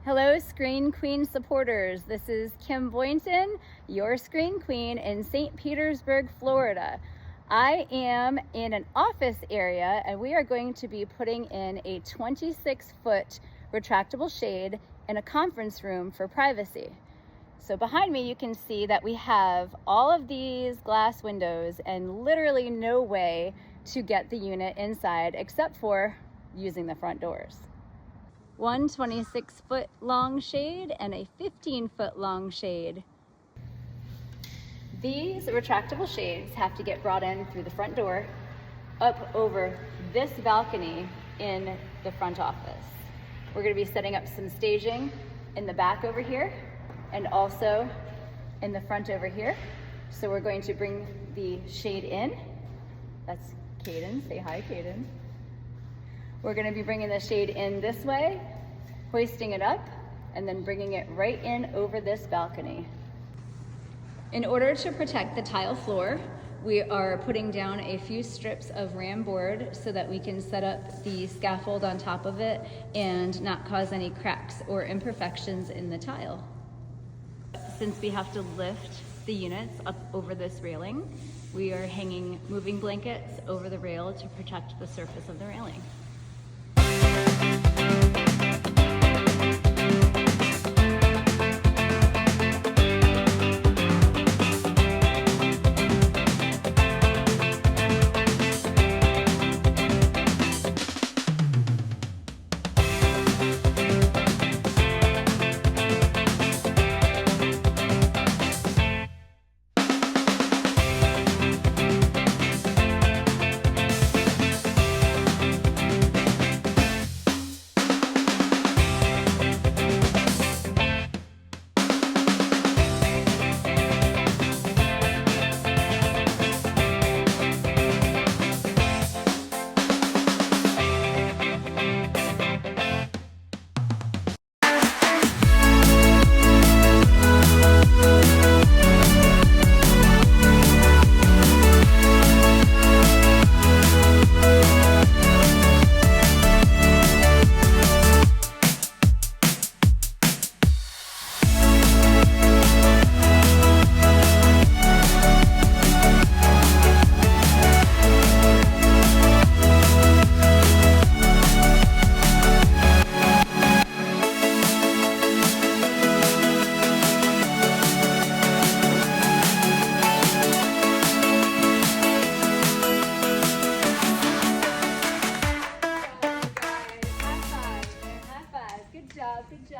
Hello, Screen Queen supporters. This is Kim Boynton, your Screen Queen in St. Petersburg, Florida. I am in an office area and we are going to be putting in a 26-foot retractable shade in a conference room for privacy. So behind me you can see that we have all of these glass windows and literally no way to get the unit inside except for using the front doors. One 26-foot long shade and a 15-foot long shade. These retractable shades have to get brought in through the front door, up over this balcony in the front office. We're going to be setting up some staging in the back over here and also in the front over here. So we're going to bring the shade in. That's Caden. Say hi, Caden. We're going to be bringing the shade in this way, hoisting it up, and then bringing it right in over this balcony. In order to protect the tile floor, we are putting down a few strips of ram board so that we can set up the scaffold on top of it and not cause any cracks or imperfections in the tile. Since we have to lift the units up over this railing, we are hanging moving blankets over the rail to protect the surface of the railing.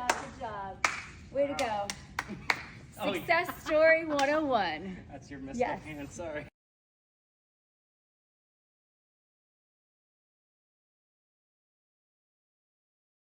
Good job. Way to go. Success story 101. That's your missed Yes. hand, sorry.